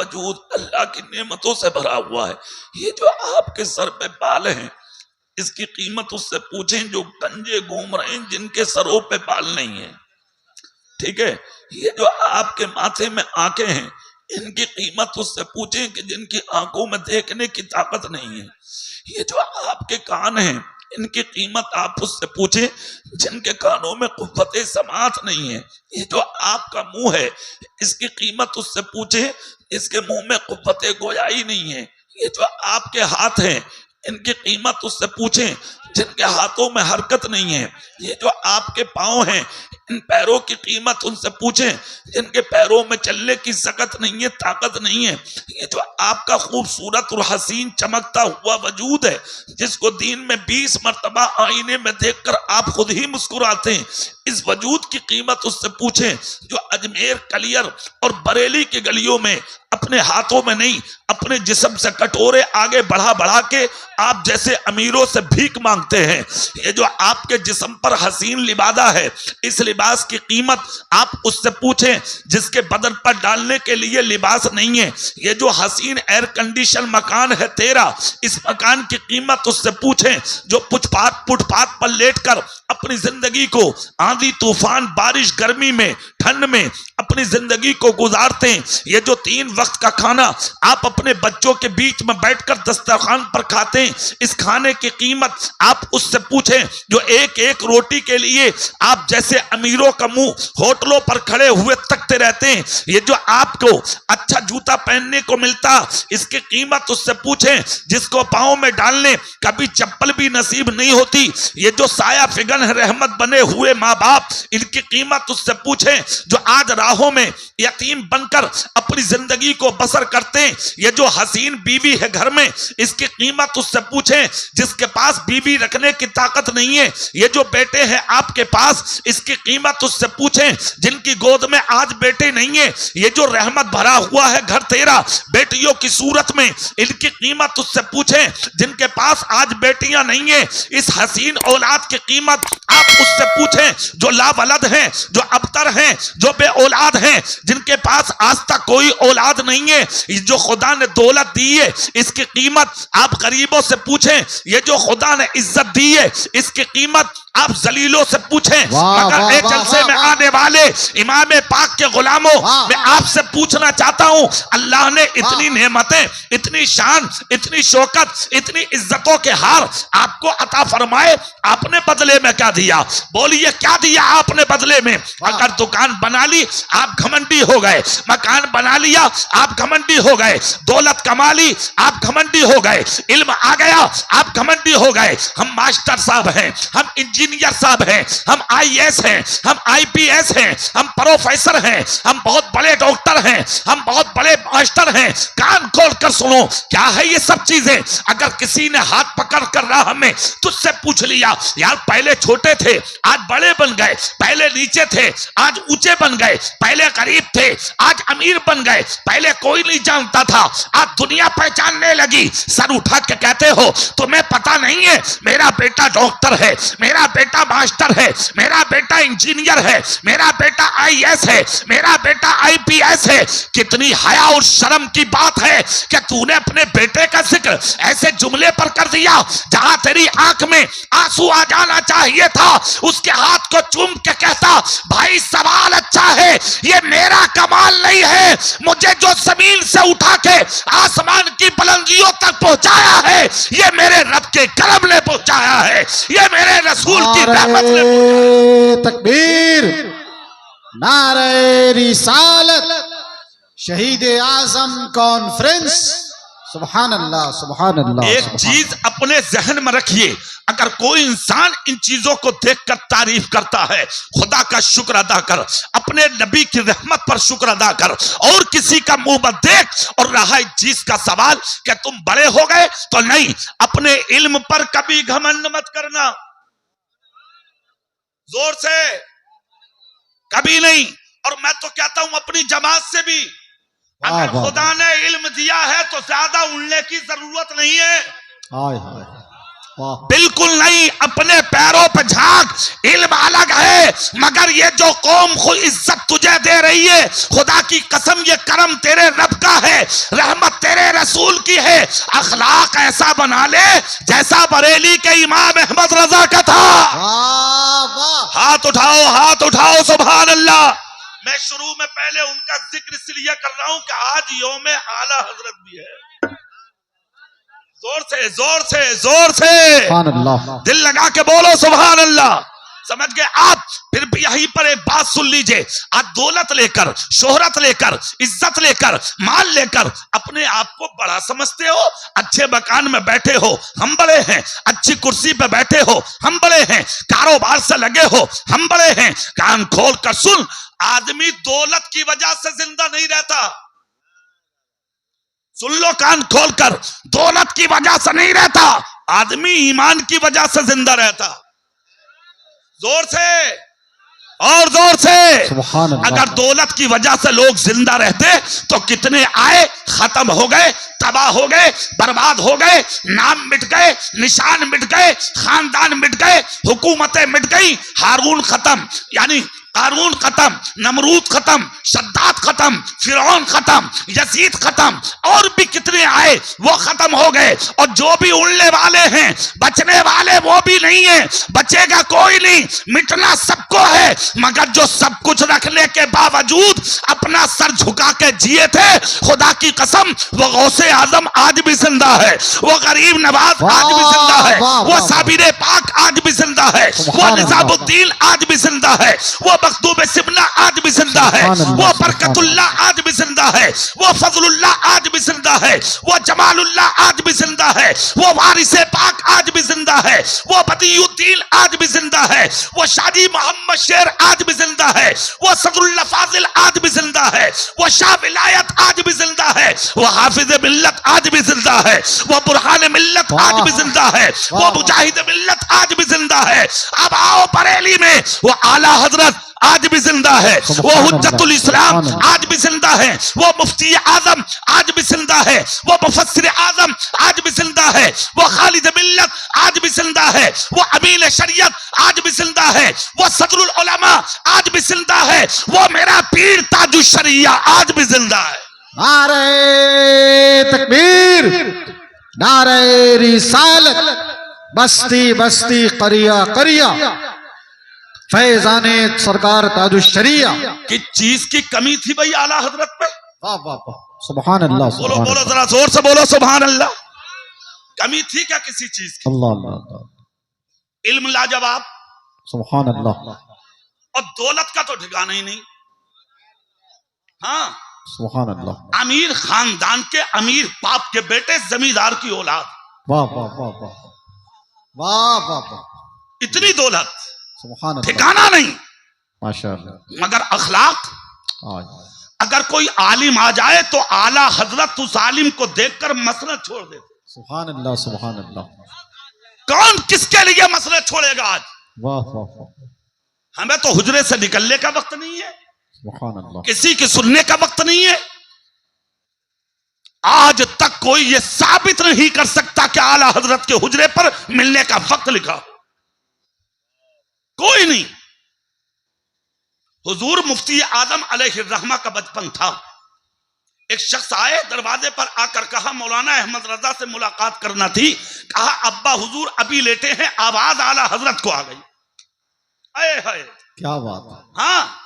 वजूद अल्लाह की नेमतों से भरा हुआ है। ये जो आपके सर पे बाल हैं, इसकी कीमत उससे पूछें जो गंजे घूम रहे हैं, जिनके सरों पे बाल नहीं है। ठीक है, ये जो आपके माथे में आंखें हैं, इनकी कीमत उससे पूछें कि जिनकी आंखों में देखने की ताकत नहीं है। ये जो आपके कान हैं, इनकी कीमत आप उससे पूछें जिनके कानों में कुव्वते समात नहीं है। ये जो आपका मुंह है, इसकी कीमत उससे पूछें इसके मुंह में कुव्वते गोयाई नहीं है। ये जो आपके हाथ हैं, इनकी कीमत उससे पूछें जिनके हाथों में हरकत नहीं है। ये जो आपके पांव हैं, इन पैरों की कीमत उनसे पूछें जिनके पैरों में चलने की सकत नहीं है, ताकत नहीं है। ये जो आपका खूबसूरत और हसीन चमकता हुआ वजूद है, जिसको दिन में 20 मरतबा आईने में देखकर आप खुद ही मुस्कुराते हैं, इस वजूद की कीमत उससे पूछें जो अजमेर, कलियर और बरेली की गलियों में अपने हाथों में नहीं, अपने जिस्म से कटोरे आगे बढ़ा बढ़ा के आप जैसे अमीरों से भीख मांगते हैं। ये जो आपके जिस्म पर हसीन लिबादा है, इस लिबास की कीमत आप उससे पूछें जिसके बदन पर डालने के लिए लिबास नहीं है। ये जो हसीन एयर कंडीशन मकान है तेरा, इस मकान की कीमत उससे पूछें जो फुटपाथ पर लेटकर अपनी जिंदगी को आंधी तूफान, बारिश, गर्मी में, ठंड में अपनी जिंदगी को गुजारते हैं। ये जो 3 वक्त का खाना आप अपने बच्चों के बीच में बैठकर दस्तरखान पर खाते हैं, इस खाने की कीमत आप उससे पूछें जो एक एक रोटी के लिए आप जैसे अमीरों का मुंह होटलों पर खड़े हुए तकते रहते हैं। ये जो आपको अच्छा जूता पहनने को मिलता, इसकी कीमत उससे पूछें जिसको पांव में डालने कभी चप्पल भी नसीब नहीं होती। ये जो साया फिगन है रहमत बने हुए माँ बाप, इनकी कीमत उससे पूछें जो आज राहों में यतीम बनकर अपनी जिंदगी को बसर करते हैं। ये जो हसीन बीवी है घर में, इसकी कीमत उससे पूछें जिसके पास बीवी रखने की ताकत नहीं है। ये जो बेटे हैं आपके पास, इसकी कीमत उससे पूछें जिनकी गोद में आज बेटे नहीं है। ये जो रहमत भरा हुआ है घर तेरा बेटियों की सूरत में, इनकी कीमत उससे पूछें जिनके पास आज बेटियां नहीं है। इस हसीन औलाद की कीमत आप उससे पूछें जो लावलद हैं, जो अबतर हैं, जो बे औलाद हैं, जिनके पास आज तक कोई औलाद नहीं है। जो खुदा ने दौलत दी है, इसकी कीमत आप गरीबों से पूछें। ये जो खुदा ने इज्जत दी है, इसकी कीमत आप जलीलों से पूछें। मगर एक जलसे में आने वाले इमाम पाक के गुलामों, मैं आपसे पूछना चाहता हूं, अल्लाह ने इतनी नेमतें, इतनी शान, इतनी शौकत, इतनी इज्जतों के हार आपको अता फरमाए, आपने बदले में क्या दिया? बोलिए क्या दिया आपने बदले में? अगर दुकान बना ली आप घमंडी हो गए, मकान बना लिया आप घमंडी हो गए, दौलत कमा ली आप घमंडी हो गए, इल्म आ गया आप घमंडी हो गए। हम मास्टर साहब हैं, हम इंजीनियर साहब हैं, हम आईएएस हैं, हम आईपीएस हैं, हम प्रोफेसर हैं, हम बहुत बड़े डॉक्टर हैं, हम बहुत बड़े मास्टर हैं। कान खोल कर सुनो, क्या है ये सब चीजें? अगर किसी ने हाथ पकड़ कर राह में तुझसे पूछ लिया, यार पहले छोटे थे आज बड़े बन गए, पहले नीचे थे आज ऊंचे बन गए, पहले गरीब थे आज अमीर बन गए, पहले कोई नहीं जानता था आज दुनिया पहचानने लगी, सर उठा के कहते हो तुम्हें पता नहीं है मेरा बेटा डॉक्टर है, मेरा बेटा मास्टर है, मेरा बेटा इंजीनियर है, मेरा बेटा आईएएस है, मेरा बेटा आईपीएस है। कितनी हया और शर्म की बात है कि तूने अपने बेटे का जिक्र ऐसे जुमले पर कर दिया जहां तेरी आंख में आंसू आ जाना चाहिए था। उसके हाथ को चूम के कहता, भाई सवाल अच्छा है, ये मेरा कमाल नहीं है, मुझे जो जमीन से उठा के आसमान की बुलंदियों तक पहुंचाया है, ये मेरे रब के करम ने पहुंचाया है, ये मेरे रसूल की रहमत ने। तकबीर, नारे रिसालत, शहीद आजम कॉन्फ्रेंस। सुभान अल्लाह, सुभान अल्लाह। एक चीज अपने जहन में रखिए, अगर कोई इंसान इन चीजों को देखकर तारीफ करता है, खुदा का शुक्र अदा कर, अपने नबी की रहमत पर शुक्र अदा कर, और किसी का मुंह मत देख। और रहा इस चीज का सवाल कि तुम बड़े हो गए तो नहीं, अपने इल्म पर कभी घमंड मत करना, जोर से कभी नहीं। और मैं तो कहता हूं अपनी जमात से भी, अगर खुदा ने इल्म दिया है तो ज्यादा उड़ने की जरूरत नहीं है। वाह बिल्कुल नहीं, अपने पैरों पे झांक। इल्म अलग है, मगर ये जो कौम को इज्जत तुझे दे रही है, खुदा की कसम ये करम तेरे रब का है, रहमत तेरे रसूल की है। अखलाक ऐसा बना ले जैसा बरेली के इमाम अहमद रजा का था। वाह वाह। हाथ उठाओ, हाथ उठाओ, सुभान अल्लाह। मैं शुरू में पहले उनका जिक्र इसलिए कर रहा हूं कि आज यौम आला हजरत भी है। जोर से, जोर से, जोर से सुभान अल्लाह। दिल लगा के बोलो सुभान अल्लाह। समझ गए आप? फिर भी यहीं पर एक बात सुन लीजिए। आज दौलत लेकर, शोहरत लेकर, इज्जत लेकर, माल लेकर अपने आप को बड़ा समझते हो। अच्छे मकान में बैठे हो, हम बड़े हैं। अच्छी कुर्सी पे बैठे हो, हम बड़े हैं। कारोबार से लगे हो, हम बड़े हैं। कान खोल कर सुन, आदमी दौलत की वजह से जिंदा नहीं रहता। सुन लो कान खोलकर, दौलत की वजह से नहीं रहता, आदमी ईमान की वजह से जिंदा रहता। जोर से और जोर से। सुभान अल्लाह। अगर दौलत की वजह से लोग जिंदा रहते तो कितने आए, खत्म हो गए, तबाह हो गए, बर्बाद हो गए, नाम मिट गए, निशान मिट गए, खानदान मिट गए, हुकूमतें मिट गई। हारून खत्म, यानी कारून खत्म, नमरूद खत्म, शद्दाद खत्म, फिरौन खत्म, यजीद खत्म, और भी कितने आए वो खत्म हो गए। और जो भी उड़ने वाले हैं, बचने वाले वो भी नहीं है, बचेगा कोई नहीं, मिटना सबको है। मगर जो सब कुछ रखने के बावजूद अपना सर झुका के जिए थे, खुदा की कसम वो गौसे आजम आज भी जिंदा है, वो गरीब नवाज आज भी जिंदा है, वो साबिर पाक आज भी जिंदा है, वो निजामुद्दीन आज भी जिंदा है, वो मखदूम सिमला आज भी जिंदा है, वो बरकतुल्लाह आज भी जिंदा है, वो फजलुल्लाह आज भी जिंदा है, वो जमालुल्लाह आज भी जिंदा है, वो वारिसे पाक आज भी जिंदा है, वो बदियुद्दीन आज भी जिंदा है, वो शादी मोहम्मद शेर आज भी जिंदा है, वो सदरुल्लाह फाजिल आज भी जिंदा है, वो शाह विलायत आज भी जिंदा है, वो हाफिज मिल्लत आज भी जिंदा है, वो बुरहान मिल्लत आज भी जिंदा है, वो मुजाहिद मिल्लत आज भी जिंदा है। अब आओ बरेली में, वो आला हजरत आज भी जिंदा है, वो हुज्जतुल इस्लाम आज भी जिंदा है, वो मुफ्ती आजम आज भी जिंदा है, वो मुफस्सिर आजम आज भी जिंदा है, वो खालिद मिल्लत आज भी जिंदा है, वो अमीन शरीयत आज भी जिंदा है, वो सदरुल उलमा आज भी जिंदा है, वो मेरा पीर ताजुश शरिया आज भी जिंदा है। नारे तकबीर, नारे रिसालत, बस्ती बस्ती करिया करिया, फैजाने सरकार ताजुश शरिया। कि चीज की कमी थी भाई आला हजरत पे? वाह वाह वाह, सुभान अल्लाह। बोलो बोलो, जरा जोर से बोलो सुभान अल्लाह। कमी थी क्या किसी चीज की? अल्लाह अल्लाह, इल्म लाजवाब, सुभान अल्लाह, और दौलत का तो ठिकाना ही नहीं। हाँ, सुभान अल्लाह। अमीर खानदान के अमीर बाप के बेटे, जमींदार की औलाद। वाह वाह वाह वाह वाह वाह वाह, इतनी दौलत, सुभान अल्लाह, ठिकाना नहीं। माशाअल्लाह। मगर अखलाक, अगर कोई आलिम आ जाए तो आला हजरत उस आलिम को देखकर मसनद छोड़ देते। सुभान अल्लाह, सुभान अल्लाह। कौन किसके लिए मसनद छोड़ेगा आज? वाह वाह वाह, हमें तो हुजरे से निकलने का वक्त नहीं है, सुभान अल्लाह। किसी के सुनने का वक्त नहीं है। आज तक कोई ये साबित नहीं कर सकता कि आला हजरत के हुजरे पर मिलने का वक्त लिखा, कोई नहीं। हुजूर मुफ्ती आदम अलैहिर्रहमा का बचपन था। एक शख्स आए, दरवाजे पर आकर कहा मौलाना अहमद रजा से मुलाकात करना थी। कहा अब्बा हुजूर अभी लेटे हैं, आवाज आला हजरत को आ गई। अये हाय, क्या बात है। हाँ,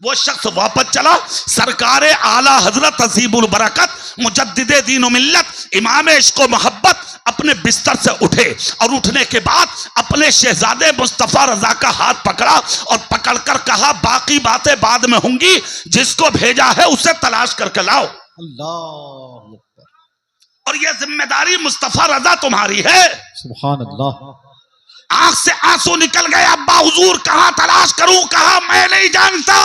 वो शख्स वापस चला। सरकारे आला हजरत अजीबुल बरकत मुजद्दिदे दीन व मिल्लत इमाम इश्क व मोहब्बत अपने बिस्तर से उठे और उठने के बाद अपने शहजादे मुस्तफा रजा का हाथ पकड़ा और पकड़कर कहा बाकी बातें बाद में होंगी, जिसको भेजा है उसे तलाश करके लाओ। अल्लाह, और यह जिम्मेदारी मुस्तफा रजा तुम्हारी है। सुभान अल्लाह। आंख से आंसू निकल गए। अब्बा हुजूर कहां तलाश करूं? कहा मैं नहीं जानता,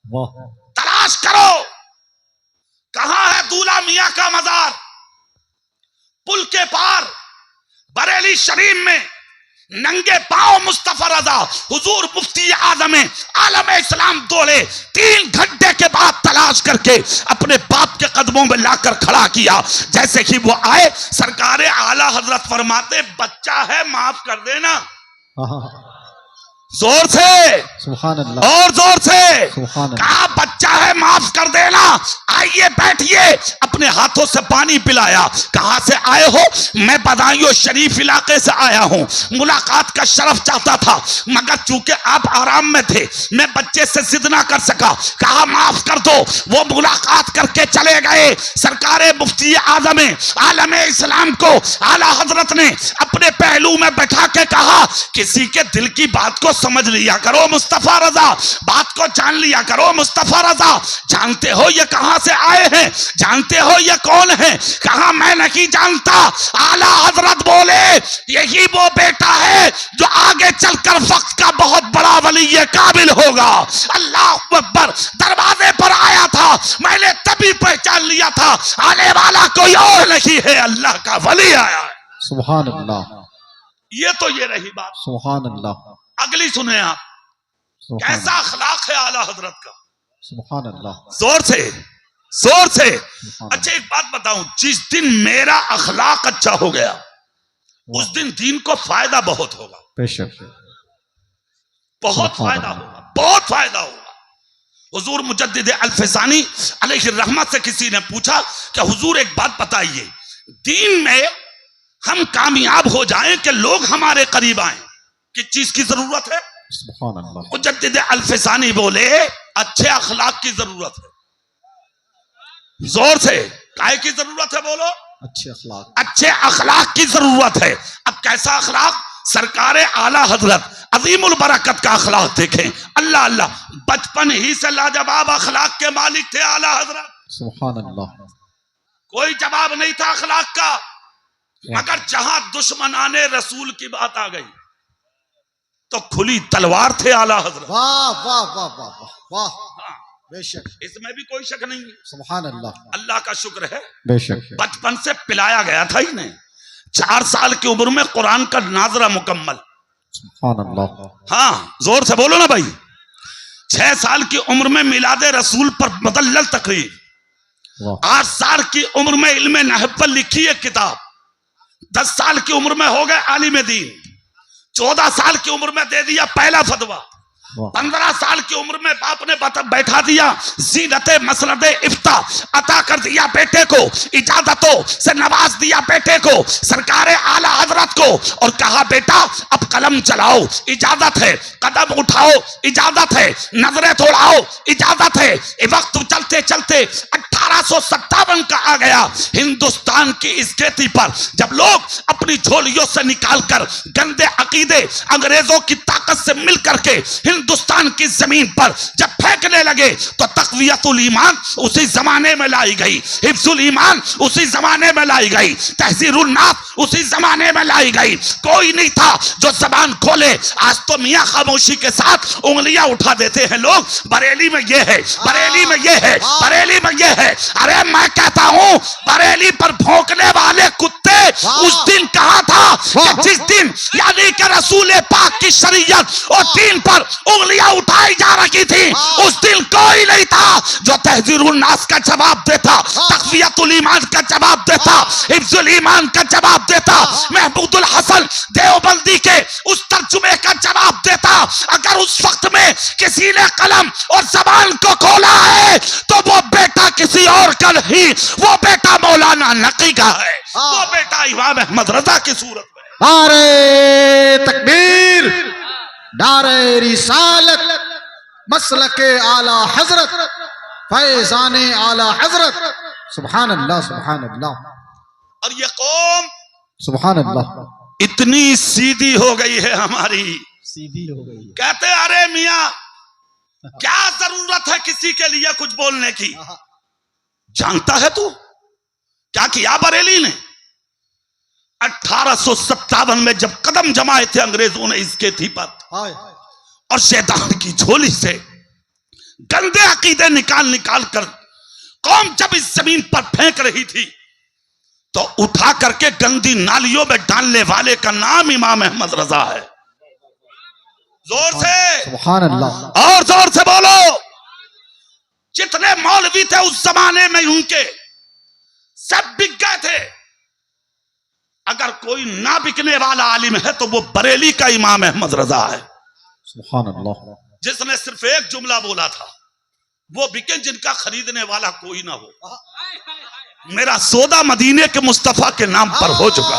वाह, तलाश करो। कहां है दूल्हा मियां का मजार? पुल के पार बरेली शरीफ में नंगे पांव मुस्तफा रजा हुजूर मुफ्ती आजम आलम इस्लाम दौड़े, 3 घंटे के बाद तलाश करके अपने बाप के कदमों में लाकर खड़ा किया। जैसे ही वो आए, सरकारे आला हजरत फरमाते, बच्चा है माफ कर देना। जोर से सुभान अल्लाह, और जोर से सुभान अल्लाह। कहा बच्चा है माफ कर देना, आइए बैठिए। अपने हाथों से पानी पिलाया। कहां से आए हो? मैं बदायूं शरीफ इलाके से आया हूं। मुलाकात का शरफ चाहता था, मगर चूंकि आप आराम में थे, मैं बच्चे से जिद ना कर सका। कहा माफ कर दो। वो मुलाकात करके चले गए। सरकारे मुफ्ती आजम आलम इस्लाम को आला हजरत ने अपने पहलू में बैठा के कहा, किसी के दिल की बात को समझ लिया करो मुस्तफा रजा, बात को जान लिया करो मुस्तफा रजा। जानते हो ये कहां से आए हैं? जानते हो ये कौन है? कहा मैं नहीं जानता। आला हजरत बोले, यही वो बेटा है जो आगे चलकर वक्त का बहुत बड़ा वली काबिल होगा। अल्लाह अकबर। दरवाजे पर आया था, मैंने तभी पहचान लिया था आने वाला कोई और नहीं है, अल्लाह का वली आया है। सुभान अल्लाह, ये तो ये रही बात। सुभान अल्लाह, अगली सुने आप, सुभान कैसा अखलाक है आला हजरत का। सुभान अल्लाह, जोर से, जोर से। सुभान अच्छा एक बात बताऊं, जिस दिन मेरा अखलाक अच्छा हो गया, उस दिन दीन को फायदा बहुत होगा, बेशक, बहुत फायदा होगा, बहुत फायदा होगा। हुजूर मुजद्दिद अल-फिसानी अलैहि रहमत से किसी ने पूछा कि हुजूर एक बात बताइए, दीन में हम कामयाब हो जाएं कि लोग हमारे करीब आए, किस चीज की जरूरत है? सुभान अल्लाह। मुजद्दिद अल-फिसानी बोले, अच्छे अखलाक की जरूरत है। जोर से, काहे की जरूरत है बोलो? अच्छे अखलाक, अच्छे अखलाक की जरूरत है। अब कैसा अखलाक? सरकारे आला हजरत अजीमुल बरकत का अखलाक देखें। अल्लाह अल्लाह, बचपन ही से लाजवाब अखलाक के मालिक थे आला हजरत। सुभान अल्लाह, कोई जवाब नहीं था अखलाक का, मगर जहां दुश्मनाने रसूल की बात आ गई तो खुली तलवार थे आला हजरत। वाह वाह वाह वाह वाह वाह, हाँ, बेशक, इसमें भी कोई शक नहीं है। सुभान अल्लाह, अल्लाह का शुक्र है, बेशक, बचपन से पिलाया गया था इन्हें। 4 साल की उम्र में कुरान का नाजरा मुकम्मल। सुभान अल्लाह, हाँ, जोर से बोलो ना भाई। 6 साल की उम्र में मिलादे रसूल पर मुदल्लल तकरीर। वाह, 8 साल की उम्र में इल्मे नहव पर लिखी एक किताब। 10 साल की उम्र में हो गए आलिम दीन। 14 साल की उम्र में दे दिया पहला फतवा। 15 साल की उम्र में बाप ने बैठा दिया जीनत मसनद इफ्ता, अता कर दिया बेटे को, इजाजतों से नवाज दिया बेटे को, सरकारे आला हजरत को, और कहा बेटा अब कलम चलाओ, इजाजत है, कदम उठाओ, इजाजत है, नजरें तोड़ाओ, इजाजत है। ये वक्त चलते चलते 1857 का आ गया। हिंदुस्तान की इस खेती पर जब लोग अपनी झोलियों से निकालकर गंदे अकीदे अंग्रेजों की ताकत से मिल करके हिंदुस्तान की जमीन पर जब फेंकने लगे, तो तक़वियतुल ईमान उसी जमाने में लाई गई, हिफ्जुल ईमान उसी जमाने में लाई गई, तहज़ीरुन नास उसी जमाने में लाई गई। कोई नहीं था जो जबान खोले। आज तो मियां खामोशी के साथ उंगलियां उठा देते हैं लोग, बरेली में ये है, बरेली में ये है, बरेली में ये है। अरे मैं कहता हूं, बरेली पर भौंकने वाले कुत्ते उस दिन कहा था कि जिस दिन यानी कि रसूल पाक की शरीयत और दीन पर उंगलियां उठाई जा रही थी, उस दिन कोई नहीं था जो तहज़ीरुन नास का जवाब देता, तक़वियतुल ईमान का जवाब देता, हिफ्जुल ईमान का जवाब देता, महमूदुल हसन देवबंदी के उस तर्जुमे का जवाब देता। अगर उस वक्त में किसी ने कलम और जबान को खोला है तो वो बेटा किसी और का नहीं, वो बेटा मौलाना नकी का है, वो बेटा इमाम अहमद रजा की सूरत में। नारे तकबीर, नारे रिसालत, मसलके आला हजरत, फैजाने आला हजरत। सुभान अल्लाह, सुभान अल्लाह। और ये कौम सुभान अल्लाह इतनी सीधी हो गई है हमारी, सीधी हो गई है। कहते अरे मियां क्या जरूरत है किसी के लिए कुछ बोलने की? जानता है तू क्या किया बरेली ने? 1857 में जब कदम जमाए थे अंग्रेजों ने इसके थी पर, और शैतान की झोली से गंदे अकीदे निकाल निकाल कर कौम जब इस जमीन पर फेंक रही थी, तो उठा करके गंदी नालियों में डालने वाले का नाम इमाम अहमद रजा है। जोर से सुभान अल्लाह। और जोर से बोलो। जितने मौलवी थे उस जमाने में उनके सब बिक गए थे। अगर कोई ना बिकने वाला आलिम है तो वो बरेली का इमाम अहमद रजा है। सुभान अल्लाह। जिसने सिर्फ एक जुमला बोला था, वो बिके जिनका खरीदने वाला कोई ना हो। मेरा सौदा मदीने के मुस्तफा के नाम पर हो चुका।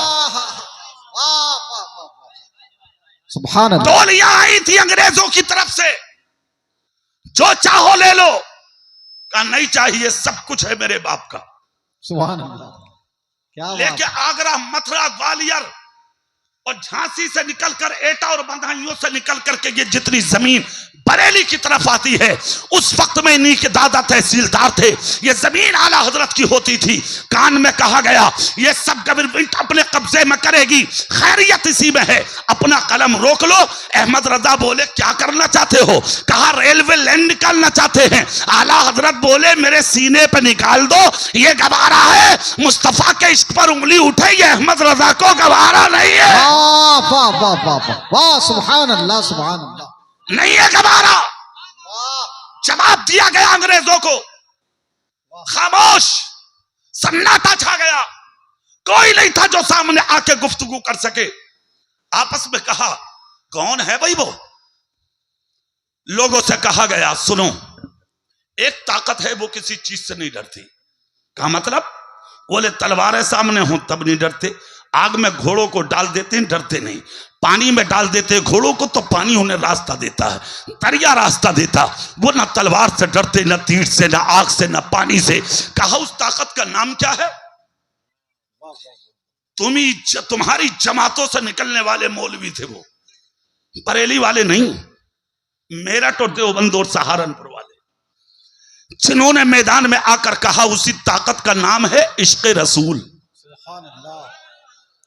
सुभान अल्लाह। टोलियां आई थी अंग्रेजों की तरफ से, जो चाहो ले लो, कहा नहीं चाहिए, सब कुछ है मेरे बाप का। सुभान अल्लाह। क्या लेके आगरा, मथुरा, ग्वालियर और झांसी से निकलकर एटा और बंधाइयों से निकल करके ये जितनी जमीन बरेली की तरफ आती है, उस वक्त में इन्हीं के दादा तहसीलदार थे। ये जमीन आला हजरत की होती थी। कान में कहा गया ये सब गवर्नमेंट अपने कब्जे में करेगी, खैरियत इसी में है, अपना कलम रोक लो। अहमद रजा बोले क्या करना चाहते हो? कहा रेलवे लाइन निकालना चाहते हैं। आला हजरत बोले मेरे सीने पे निकाल दो, ये गवारा है। मुस्तफा के इश्क पर उंगली उठे, ये अहमद रजा को गवारा नहीं है। वाह वाह वाह वाह वाह। सुभान अल्लाह सुभान अल्लाह। नहीं है गवारा। जवाब दिया गया अंग्रेजों को। खामोश, सन्नाटा छा गया। कोई नहीं था जो सामने आके गुफ्तगू कर सके। आपस में कहा कौन है भाई वो? लोगों से कहा गया सुनो, एक ताकत है वो किसी चीज से नहीं डरती। का मतलब? बोले तलवारें सामने हो तब नहीं डरते, आग में घोड़ों को डाल देते हैं डरते नहीं, पानी में डाल देते घोड़ों को तो पानी उन्हें रास्ता देता है, दरिया रास्ता देता। वो ना तलवार से डरते, ना तीर से, ना आग से, ना पानी से। कहा उस ताकत का नाम क्या है? तुम्हारी जमातों से निकलने वाले मौलवी थे वो, बरेली वाले नहीं, मेरठ और देवबंद और सहारनपुर वाले, जिन्होंने मैदान में आकर कहा उसी ताकत का नाम है इश्क़ रसूल।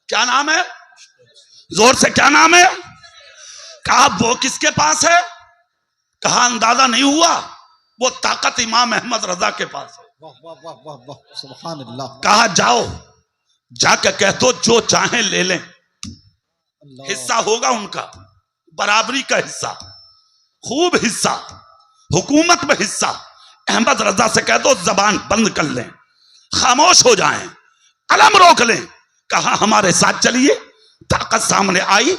क्या नाम है? जोर से क्या नाम है? कहा वो किसके पास है? कहा अंदाजा नहीं हुआ, वो ताकत इमाम अहमद रजा के पास है। सुभान अल्लाह। कहा जाओ, जाकर कह दो जो चाहे ले लें, हिस्सा होगा उनका, बराबरी का हिस्सा, खूब हिस्सा, हुकूमत में हिस्सा। अहमद रजा से कह दो जबान बंद कर लें, खामोश हो जाएं, कलम रोक लें। कहा हमारे साथ चलिए। ताकत सामने आई।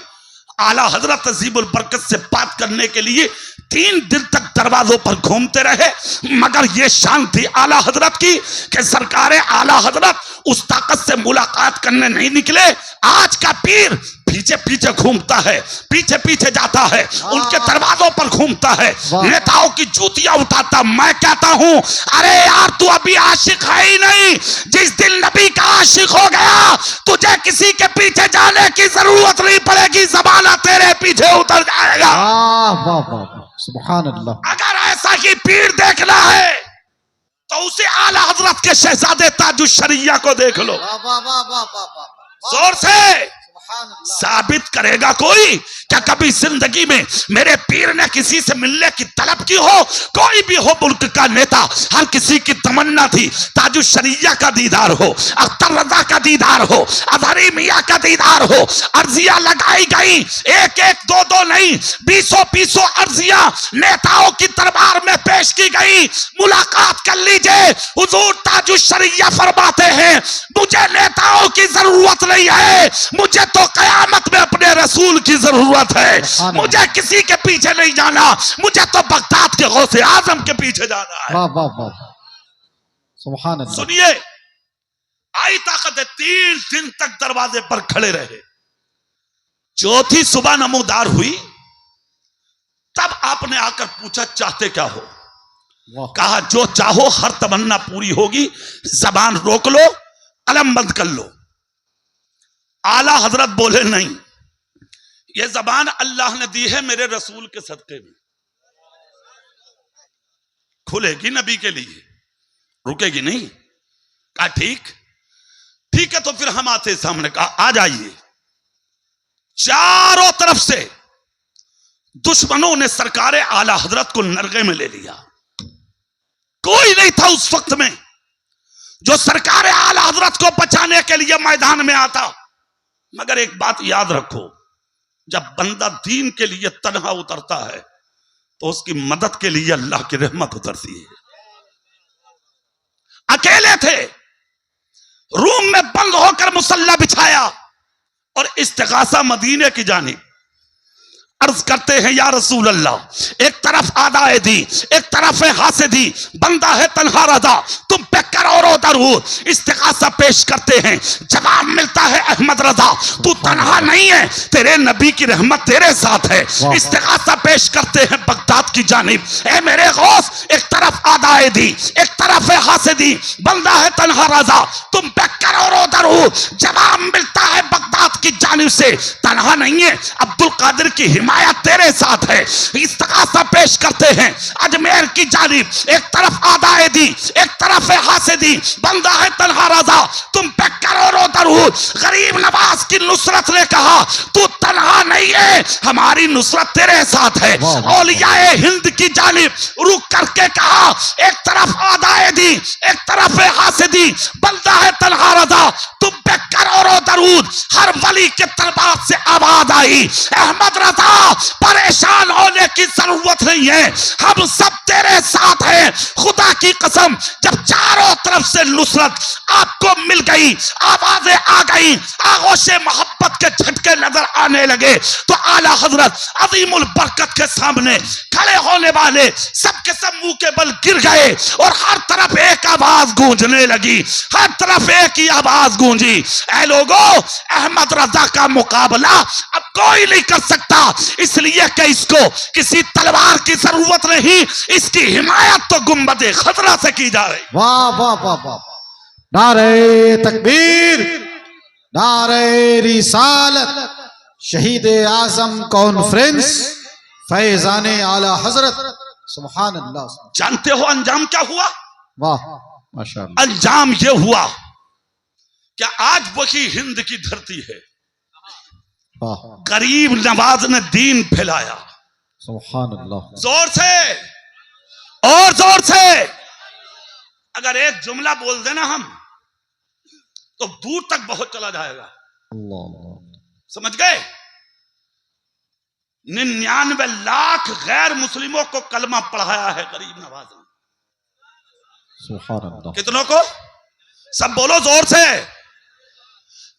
आला हजरत अजीबुल बरकत से बात करने के लिए 3 दिन तक दरवाजों पर घूमते रहे, मगर ये शान थी आला हजरत की कि सरकार आला हजरत उस ताकत से मुलाकात करने नहीं निकले। आज का पीर पीछे पीछे घूमता है, पीछे पीछे जाता है, उनके दरवाजों पर घूमता है, नेताओं की जूतियां उठाता। मैं कहता हूं अरे यार तू अभी आशिक है ही नहीं। जिस दिन नबी का आशिक हो गया तुझे किसी के पीछे जाने की जरूरत नहीं पड़ेगी, ज़माना तेरे पीछे उतर जाएगा। सुभान अल्लाह। अगर ऐसा ही पीर देखना है तो उसे आला हजरत के शहजादे ताजुश शरिया को देख लो। जोर से साबित करेगा कोई क्या कभी जिंदगी में मेरे पीर ने किसी से मिलने की तलब की हो? कोई भी हो मुल्क का नेता, हर किसी की तमन्ना थी ताजुश शरिया का दीदार हो, अख्तर रजा का दीदार हो, अजहरी मियां का दीदार हो। अर्जियां लगाई गई, एक एक दो दो नहीं, 20 अर्जियां नेताओं की दरबार में पेश की गई। मुलाकात कर लीजिए। हुजूर ताजुश शरिया फरमाते हैं मुझे नेताओं की जरूरत नहीं है, मुझे तो कयामत में अपने रसूल की जरूरत है। मुझे किसी के पीछे नहीं जाना, मुझे तो बगदाद के गौसे आजम के पीछे जाना है। वाह वाह वाह। सुभान अल्लाह। सुनिए, आई ताकत 3 दिन तक दरवाजे पर खड़े रहे। चौथी सुबह नमोदार हुई, तब आपने आकर पूछा चाहते क्या हो? कहा जो चाहो हर तमन्ना पूरी होगी, जबान रोक लो, कलम बंद कर लो। आला हजरत बोले नहीं, ये जबान अल्लाह ने दी है मेरे रसूल के सदके में, खुलेगी नबी के लिए, रुकेगी नहीं। कहा ठीक है, तो फिर हम आते सामने। कहा आ जाइए। चारों तरफ से दुश्मनों ने सरकार आला हजरत को नरगे में ले लिया। कोई नहीं था उस वक्त में जो सरकार आला हजरत को बचाने के लिए मैदान में आता। मगर एक बात याद रखो, जब बंदा दीन के लिए तन्हा उतरता है तो उसकी मदद के लिए अल्लाह की रहमत उतरती है। अकेले थे, रूम में बंद होकर मुसल्ला बिछाया और इस्तिगासा मदीने की जानिब अर्ज करते हैं, या रसूल अल्लाह, एक तरफ आदाए दी, एक तरफ है हासिदी, बंदा है तन्हा रजा, तुम पे करोड़ों दरूद इस्तिगासा पेश करते हैं। जवाब मिलता है, अहमद रजा तू तन्हा नहीं है, तेरे नबी की रहमत तेरे साथ है। इस्तिगासा पेश करते हैं बगदाद की जानिब, ए मेरे गौस, एक तरफ आदाए दी, एक तरफ है हासिदी, बंदा है तन्हा रजा, तुम पे करोड़ों दरूद। जवाब मिलता है बगदाद की जानिब से, तन्हा नहीं है, अब्दुल कादिर की हिमायत तेरे साथ है। इस्तिगासा पेश करते हैं अजमेर की जानिब, एक तरफ आदाए दी, एक तरफ है हासिदी, बंदा है तन्हा रजा, तुम पे करोड़ों दरूद। गरीब नवाज की नुसरत ने कहा, तू तन्हा नहीं है, हमारी नुसरत तेरे साथ है। औलियाए हिंद की जानिब रुक करके कहा, एक तरफ आदाए दी, एक तरफ है हासिदी, बंदा है तन्हा रजा, तुम पे करोड़ों दरूद। हर वली के दरबार से आवाज आई, अहमद रजा परेशान होने की जरूरत नहीं है, हम सब तेरे साथ हैं। खुदा की कसम, जब चारों तरफ से नुसरत आपको मिल गई, आवाजें आ गई, आगोशे मोहब्बत के झटके नजर आने लगे, तो आला हजरत अजीमुल बरकत के सामने खड़े होने वाले सब के सब मुंह के बल गिर गए और हर तरफ एक आवाज गूंजने लगी, हर तरफ एक ही आवाज गूंजी, ऐ लोगों, अहमद रजा का मुकाबला अब कोई नहीं कर सकता, इसलिए कि इसको किसी तलवार की जरूरत नहीं, इसकी हिमायत तो गुंबदे खतरा से की जा रही। वाह वाह वाह वाह, नारे तकबीर, नारे रिसालत, शहीद आजम कॉन्फ्रेंस, फैजाने आला हजरत, सुभान अल्लाह। जानते हो अंजाम क्या हुआ? वाह माशाअल्लाह। अंजाम ये हुआ कि आज वही हिंद की धरती है, गरीब नवाज ने दीन फैलाया। सुभान अल्लाह। जोर से और जोर से अगर एक जुमला बोल देना हम तो दूर तक बहुत चला जाएगा। अल्लाह, समझ गए? 99 लाख गैर मुस्लिमों को कलमा पढ़ाया है गरीब नवाज ने। सुभान अल्लाह। कितनों को? सब बोलो जोर से।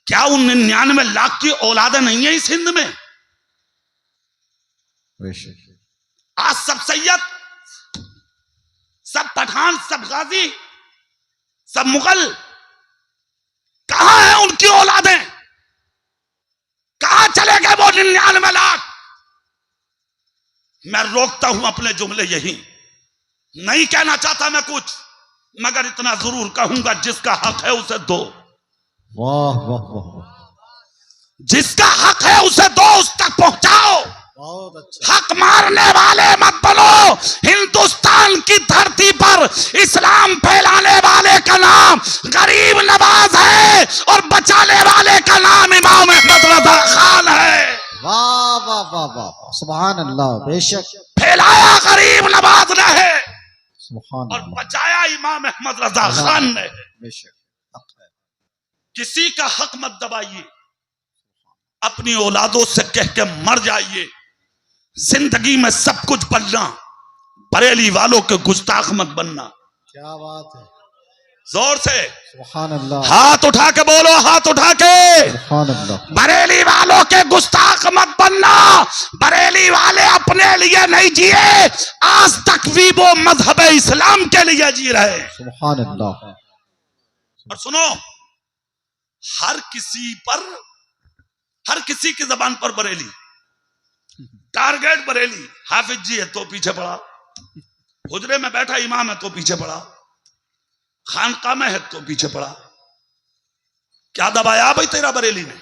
क्या उन 99 लाख की औलादें नहीं है इस हिंद में? आज सब सैयद, सब पठान, सब गाजी, सब मुगल, कहां है उनकी औलादें? कहां चले गए वो 99 लाख? मैं रोकता हूं अपने जुमले यही, नहीं कहना चाहता मैं कुछ, मगर इतना जरूर कहूंगा, जिसका हक है उसे दो। वाह वाह वाह, जिसका हक है उसे दो, उस तक पहुंचाओ। बहुत अच्छा। हक मारने वाले मत बनो। हिंदुस्तान की धरती पर इस्लाम फैलाने वाले का नाम गरीब नवाज है और बचाने वाले का नाम इमाम अहमद रजा खान है। वाह वाह वाह वाह, सुभान अल्लाह। बेशक फैलाया गरीब नवाज ने है सुभान और अल्लाह। बचाया इमाम अहमद रजा खान ने। बेशक हक है। किसी का हक मत दबाइए, अपनी औलादों से कह के मर जाइए। जिंदगी में सब कुछ बनना, बरेली वालों के गुस्ताख मत बनना। क्या बात है। जोर से सुभान अल्लाह। हाथ उठा के बोलो, हाथ उठा के। सुभान अल्लाह। बरेली वालों के गुस्ताख मत बनना। बरेली वाले अपने लिए नहीं जिए, आज तक भी वो मजहब इस्लाम के लिए जी रहे। सुभान अल्लाह। और सुनो, हर किसी की जबान पर बरेली, टारगेट बरेली। हाफिज जी है तो पीछे पड़ा, हुजरे में बैठा इमाम है तो पीछे पड़ा, खानका में है तो पीछे पड़ा। क्या दबाया भाई तेरा बरेली ने?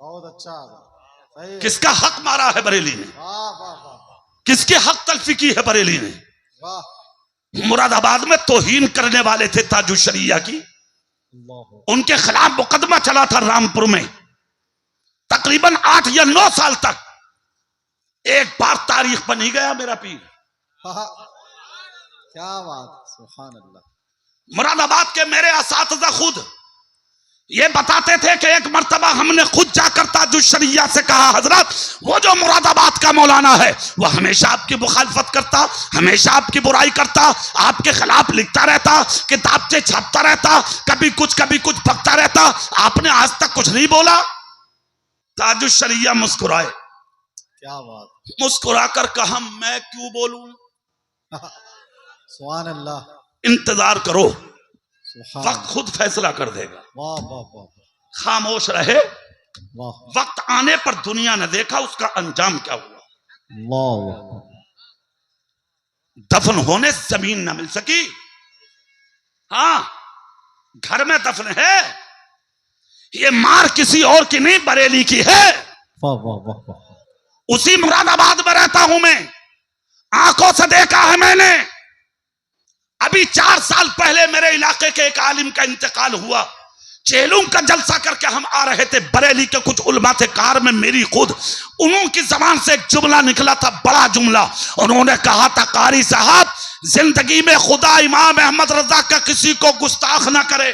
बहुत अच्छा। किसका हक मारा है बरेली ने? वाह वाह वाह, किसके हक तलफी की है बरेली ने? वाह। मुरादाबाद में तौहीन करने वाले थे ताजुश शरिया की, उनके खिलाफ मुकदमा चला था रामपुर में। तकरीबन 8 या 9 साल तक एक बार तारीख पर नहीं गया मेरा पीर। क्या बात, सुभान अल्लाह। मुरादाबाद के मेरे असातिज़ा खुद ये बताते थे कि एक मर्तबा हमने खुद जाकर ताजुश शरिया से कहा, हजरत वो जो मुरादाबाद का मौलाना है वो हमेशा आपकी मुखालफत करता, हमेशा आपकी बुराई करता, आपके खिलाफ लिखता रहता, किताबचे छापता रहता, कभी कुछ भगता रहता, आपने आज तक कुछ नहीं बोला। ताजुश शरिया मुस्कुराए, क्या बात, मुस्कुराकर कहा, मैं क्यों बोलूं, सुभान अल्लाह, इंतजार करो, सुभान वक्त खुद फैसला कर देगा। वाह वाह वाह खामोश रहे, वाह वक्त आने पर दुनिया ने देखा उसका अंजाम क्या हुआ। वाह वाह, दफन होने जमीन न मिल सकी, हाँ घर में दफन है, ये मार किसी और की नहीं बरेली की है। वाह वाह वाह वाह, उसी मुरादाबाद में रहता हूं मैं, आंखों से देखा है मैंने। अभी 4 साल पहले मेरे इलाके के एक आलिम का इंतकाल हुआ, चेलूम का जलसा करके हम आ रहे थे, बरेली के कुछ उलमा थे कार में मेरी खुद, उन्होंने की जबान से एक जुमला निकला था, बड़ा जुमला। उन्होंने कहा था, कारी साहब जिंदगी में खुदा इमाम अहमद रजा का किसी को गुस्ताख ना करे,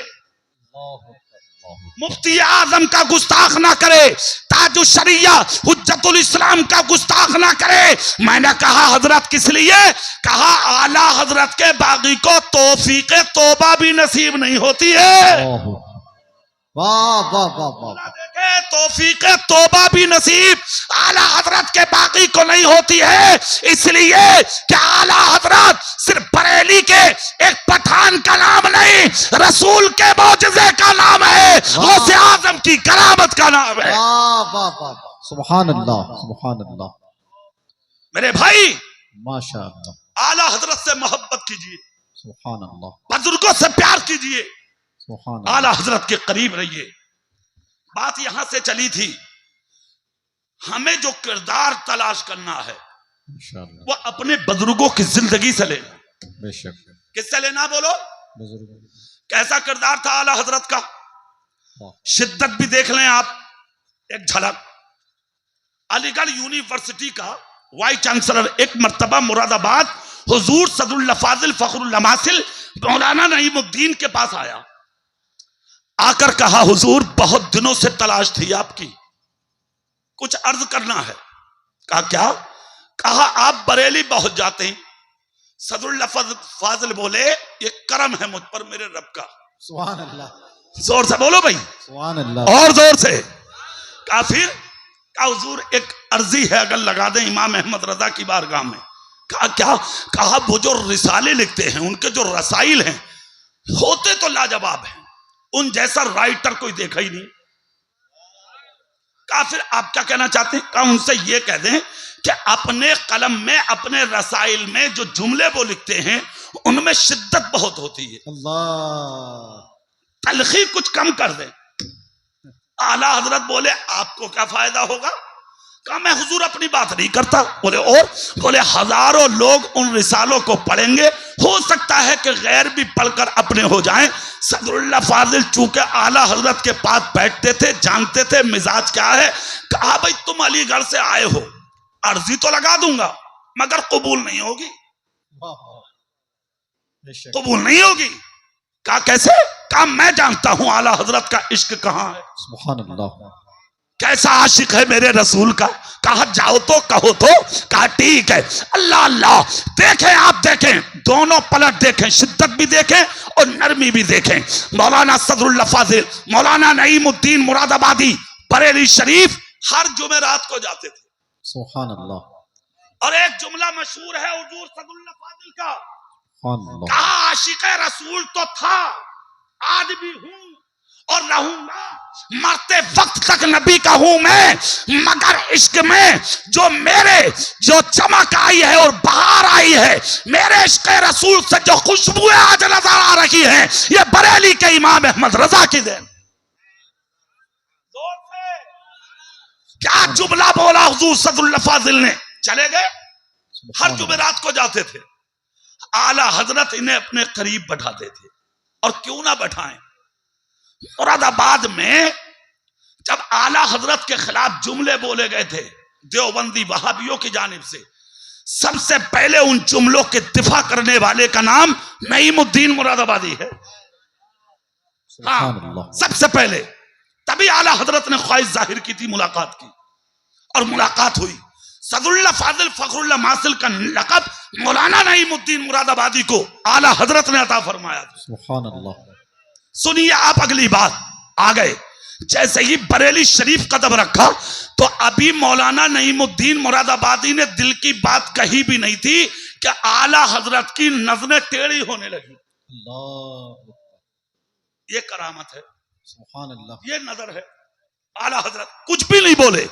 मुफ्ती आजम का गुस्ताख ना करे, ताजुश शरिया हुज्जतुल इस्लाम का गुस्ताख ना करे। मैंने कहा, हजरत किस लिए? कहा, आला हजरत के बागी को तौफीक तौबा भी नसीब नहीं होती है। वाह वाह वाह वाह, देखे, तौफीक तौबा भी नसीब आला हजरत के बागी को नहीं होती है, इसलिए कि आला हजरत सिर्फ बरेली के एक पठान का नाम नहीं, रसूल के मौजज़े का नाम है, गौसे आज़म की करामत का नाम है। वाह वाह वाह, सुभान अल्लाह, सुभान अल्लाह। मेरे भाई, माशाअल्लाह, आला हजरत से मोहब्बत कीजिए, सुभान अल्लाह, बुजुर्गों से प्यार कीजिए, सुभान आला हजरत के करीब रहिए। बात यहां से चली थी, हमें जो किरदार तलाश करना है माशाअल्लाह, वो अपने बुजुर्गों की जिंदगी से लेना। बेशक, किससे लेना बोलो? बुजुर्ग, कैसा किरदार था आला हजरत का? शिद्दत भी देख लें आप, एक झलक। अलीगढ़ यूनिवर्सिटी का वाइस चांसलर एक मर्तबा मुरादाबाद हुजूर सदरुल फाजिल फखरुल लमासिल मौलाना नईमुद्दीन के पास आया, आकर कहा, हुजूर बहुत दिनों से तलाश थी आपकी, कुछ अर्ज करना है। कहा, क्या? कहा, आप बरेली बहुत जाते हैं। सदरुल फाजिल बोले, ये करम है मुझ पर मेरे रब का। सुभान अल्लाह, जोर से बोलो भाई, सुभान अल्लाह, और जोर से। कहा, फिर? कहा, हुजूर एक अर्जी है, अगर लगा दें इमाम अहमद रजा की बारगाह में। कहा, क्या? कहा, वो जो रिसाले लिखते हैं, उनके जो रसाइल हैं, होते तो लाजवाब हैं, उन जैसा राइटर कोई देखा ही नहीं। कहा, फिर आप क्या कहना चाहते हैं? कहा, उनसे ये कह दें कि अपने कलम में, अपने रसाइल में जो जुमले वो लिखते हैं, उनमें शिद्दत बहुत होती है, अल्लाह, तलखी कुछ कम कर दें। आला हजरत बोले, आपको क्या फायदा होगा? कहा, मैं हुजूर अपनी बात नहीं करता। बोले, और? बोले, हजारों लोग उन रिसालों को पढ़ेंगे, हो सकता है कि गैर भी पढ़कर अपने हो जाएं। सदरुल्लाह फाजिल चूंकि आला हजरत के पास बैठते थे, जानते थे मिजाज क्या है। कहा, भाई तुम अलीगढ़ से आए हो, अर्जी तो लगा दूंगा मगर कबूल नहीं होगी, बेशक, कबूल नहीं होगी। कहा, कैसे? कहा, मैं जानता हूं आला हजरत का इश्क कहां है, सुभान अल्लाह, कैसा आशिक है मेरे रसूल का। कहा, जाओ तो कहो तो। कहा, ठीक है। अल्लाह अल्लाह, देखें आप, देखें, दोनों पलट देखें, शिद्दत भी देखें और नरमी भी देखें। मौलाना सदरुल्लाह फाजिल, मौलाना नईमुद्दीन मुरादाबादी बरेली शरीफ हर जुमेरात को जाते थे, सुभान अल्लाह, और एक जुमला मशहूर है हुजूर सदरुल्लाह फाजिल का। सुभान अल्लाह, कहा, आशिक रसूल तो था, आज भी हूं और रहूंगा, मरते वक्त तक नबी का हूं मैं, मगर इश्क में जो चमक आई है और बहार आई है, मेरे इश्क रसूल से जो खुशबुएं आज नजर आ रही हैं, ये बरेली के इमाम अहमद रजा की देन। क्या जुमला बोला हुजूर सदरुल्लाह फाजिल ने। चले गए, हर जुमेरात को जाते थे। आला हजरत इन्हें अपने करीब बैठाते थे, और क्यों ना बैठाएं। मुरादाबाद में जब आला हजरत के खिलाफ जुमले बोले गए थे देवबंदी वहाबियों की जानिब से, सबसे पहले उन जुमलों के दिफा करने वाले का नाम नईमुद्दीन मुरादाबादी है। सुभान अल्लाह। सबसे पहले तभी आला हजरत ने ख्वाहिश जाहिर की थी मुलाकात की, और मुलाकात हुई। सदुल्लाह फाजिल फखरुल्लाह मासिल का लक़ब मौलाना नईमुद्दीन मुरादाबादी को आला हजरत ने अता फरमाया। सुभान अल्लाह। सुनिए आप अगली बात, आ गए जैसे ही बरेली शरीफ कदम रखा तो अभी मौलाना नईमुद्दीन मुरादाबादी ने दिल की बात कही भी नहीं थी कि आला हजरत की नजरें टेढ़ी होने लगी। अल्लाह, ये करामत है, सुभान अल्लाह। ये नजर है। आला हजरत कुछ भी नहीं बोले,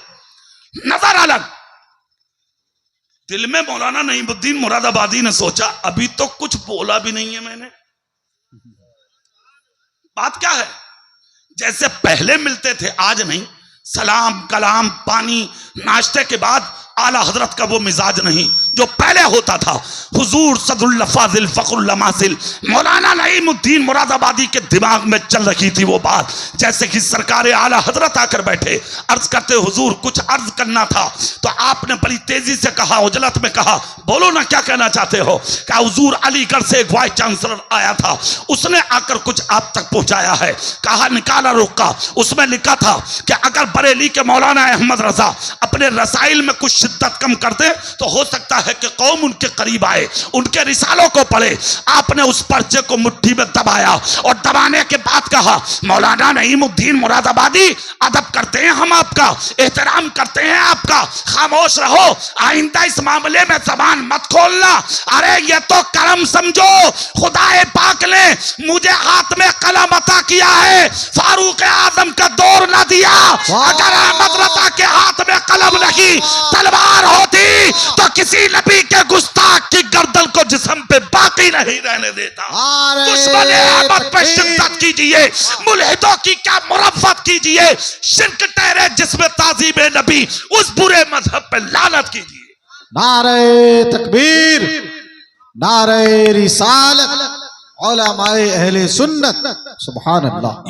नजर अलग। दिल में मौलाना नईमुद्दीन मुरादाबादी ने सोचा अभी तो कुछ बोला भी नहीं है मैंने, बात क्या है? जैसे पहले मिलते थे आज नहीं, सलाम कलाम पानी नाश्ते के बाद आला हजरत का वो मिजाज नहीं जो पहले होता था। हुजूर सदुल्लाह फाजिल फखरुल्लाह मासिल मौलाना नईमुद्दीन मुरादाबादी के दिमाग में चल रही थी वो बात, जैसे कि सरकार आला हजरत आकर बैठे, अर्ज करते हुजूर कुछ अर्ज करना था। तो आपने बड़ी तेजी से कहा, उजलत में कहा, बोलो ना क्या कहना चाहते हो। क्या हुजूर अलीगढ़ से एक वाइस चांसलर आया था, उसने आकर कुछ आप तक पहुंचाया है। कहा निकाला रोका, उसमें लिखा था कि अगर बरेली के मौलाना अहमद रजा अपने रसाइल में कुछ शिद्दत कम कर दे तो हो सकता है कि कौम उनके करीब आए, उनके रिसालों को पढ़े। आपने उस पर्चे को मुट्ठी में दबाया और दबाने के बाद कहा मौलाना नईमुद्दीन मुरादाबादी अदब करते हैं हम आपका, एहतराम करते हैं आपका, खामोश रहो, आइंदा इस मामले में जबान मत खोलना। अरे ये तो करम समझो, खुदाए पाक ने मुझे हाथ में कलम अता किया है, फारूक आजम का दौर ना दिया। अगर अहमद रजा के हाथ में कलम नहीं तलवार होती तो किसी नबी के गुस्ताख की गर्दन को जिस्म पे बाकी नहीं रहने देता। दुश्मन अहमद पे शिद्दत कीजिए, मुल्हिदों की क्या मुरफ़्फ़त कीजिए, शिर्क ठहरे जिसमें ताज़ीब नबी, उस बुरे मजहब पे लानत कीजिए। नारे तकबीर, नारे रिसालत, उलमाए अहले सुन्नत, सुभान अल्लाह।